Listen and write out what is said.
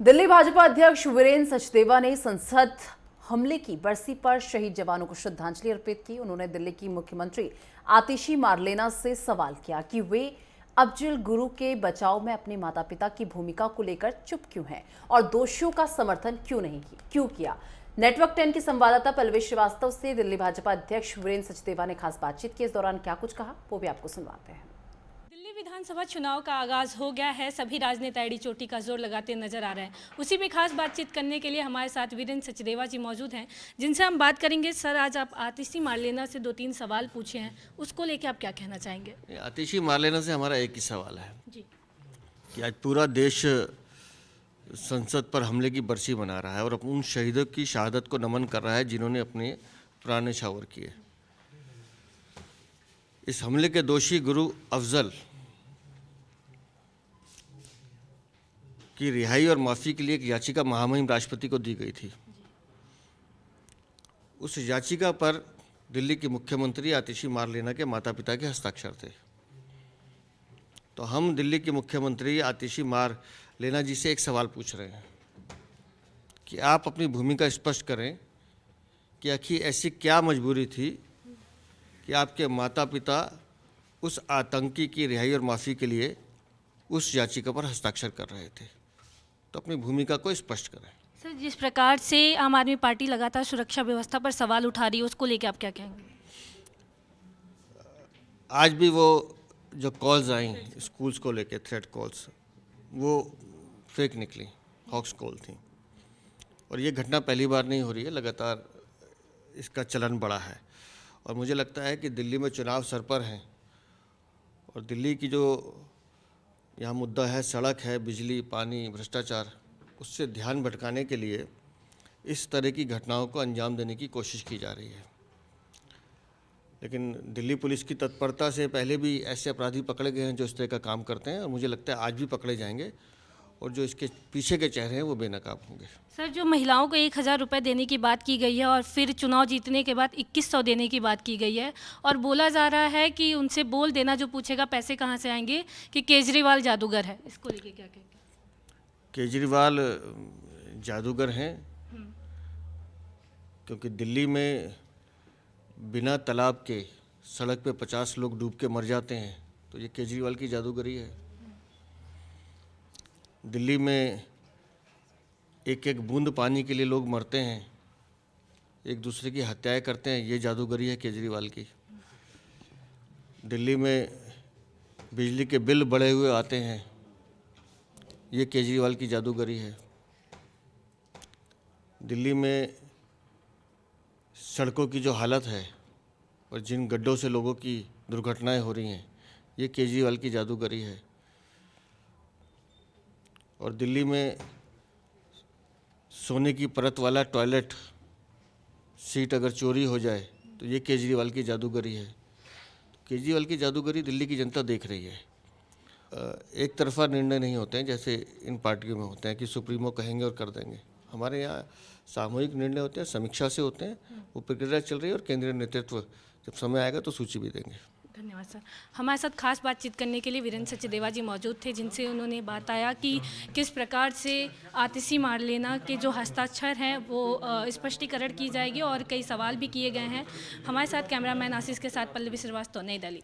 दिल्ली भाजपा अध्यक्ष वीरेंद्र सचदेवा ने संसद हमले की बरसी पर शहीद जवानों को श्रद्धांजलि अर्पित की। उन्होंने दिल्ली की मुख्यमंत्री आतिशी मारलेना से सवाल किया कि वे अफजल गुरु के बचाव में अपने माता पिता की भूमिका को लेकर चुप क्यों हैं और दोषियों का समर्थन क्यों किया। नेटवर्क 10 की संवाददाता पल्लवी श्रीवास्तव से दिल्ली भाजपा अध्यक्ष वीरेंद्र सचदेवा ने खास बातचीत की। इस दौरान क्या कुछ कहा वो भी आपको सुनवाते हैं। दिल्ली विधानसभा चुनाव का आगाज हो गया है। सभी राजनेता एड़ी चोटी का जोर लगाते नजर आ रहे हैं। उसी में खास बातचीत करने के लिए हमारे साथ वीरेंद्र सचदेवा जी मौजूद हैं, जिनसे हम बात करेंगे। सर, आज आप आतिशी मारलेना से 2-3 सवाल पूछे हैं, उसको लेके आप क्या कहना चाहेंगे? आतिशी मारलेना से हमारा एक ही सवाल है जी कि आज पूरा देश संसद पर हमले की बरसी मना रहा है और उन शहीदों की शहादत को नमन कर रहा है जिन्होंने अपने प्राण न्यौछावर किए। इस हमले के दोषी गुरु अफजल की रिहाई और माफ़ी के लिए एक याचिका महामहिम राष्ट्रपति को दी गई थी। उस याचिका पर दिल्ली के मुख्यमंत्री आतिशी मारलेना के माता पिता के हस्ताक्षर थे। तो हम दिल्ली के मुख्यमंत्री आतिशी मारलेना जी से एक सवाल पूछ रहे हैं कि आप अपनी भूमिका स्पष्ट करें कि आखिर ऐसी क्या मजबूरी थी कि आपके माता पिता उस आतंकी की रिहाई और माफ़ी के लिए उस याचिका पर हस्ताक्षर कर रहे थे। तो अपनी भूमिका को स्पष्ट करें। सर, जिस प्रकार से आम आदमी पार्टी लगातार सुरक्षा व्यवस्था पर सवाल उठा रही है, उसको लेके आप क्या कहेंगे? आज भी वो जो कॉल्स आई स्कूल्स को लेके, थ्रेट कॉल्स, वो फेक निकली, हॉक्स कॉल थी। और ये घटना पहली बार नहीं हो रही है, लगातार इसका चलन बढ़ा है। और मुझे लगता है कि दिल्ली में चुनाव सर पर हैं और दिल्ली की जो यहाँ मुद्दा है, सड़क है, बिजली, पानी, भ्रष्टाचार, उससे ध्यान भटकाने के लिए इस तरह की घटनाओं को अंजाम देने की कोशिश की जा रही है। लेकिन दिल्ली पुलिस की तत्परता से पहले भी ऐसे अपराधी पकड़े गए हैं जो इस तरह का काम करते हैं और मुझे लगता है आज भी पकड़े जाएंगे और जो इसके पीछे के चेहरे हैं वो बेनकाब होंगे। सर, जो महिलाओं को 1000 रुपये देने की बात की गई है और फिर चुनाव जीतने के बाद 2100 देने की बात की गई है और बोला जा रहा है कि उनसे बोल देना जो पूछेगा पैसे कहाँ से आएंगे, कि केजरीवाल जादूगर है। इसको लेके क्या कहेंगे? केजरीवाल जादूगर हैं क्योंकि दिल्ली में बिना तालाब के सड़क पे 50 लोग डूब के मर जाते हैं, तो ये केजरीवाल की जादूगरी है। दिल्ली में एक एक बूंद पानी के लिए लोग मरते हैं, एक दूसरे की हत्याएं करते हैं, ये जादूगरी है केजरीवाल की। दिल्ली में बिजली के बिल बढ़े हुए आते हैं, ये केजरीवाल की जादूगरी है। दिल्ली में सड़कों की जो हालत है और जिन गड्ढों से लोगों की दुर्घटनाएं हो रही हैं, ये केजरीवाल की जादूगरी है। और दिल्ली में सोने की परत वाला टॉयलेट सीट अगर चोरी हो जाए तो ये केजरीवाल की जादूगरी है। केजरीवाल की जादूगरी दिल्ली की जनता देख रही है। एक तरफा निर्णय नहीं होते हैं जैसे इन पार्टियों में होते हैं कि सुप्रीमो कहेंगे और कर देंगे। हमारे यहाँ सामूहिक निर्णय होते हैं, समीक्षा से होते हैं, वो प्रक्रिया चल रही है और केंद्रीय नेतृत्व जब समय आएगा तो सूची भी देंगे। धन्यवाद सर। हमारे साथ खास बातचीत करने के लिए वीरेंद्र सचदेवा जी मौजूद थे, जिनसे उन्होंने बताया कि किस प्रकार से आतिशी मारलेना के जो हस्ताक्षर हैं वो स्पष्टीकरण की जाएगी और कई सवाल भी किए गए हैं। हमारे साथ कैमरामैन आशीष के साथ पल्लवी श्रीवास्तव, नई दिल्ली।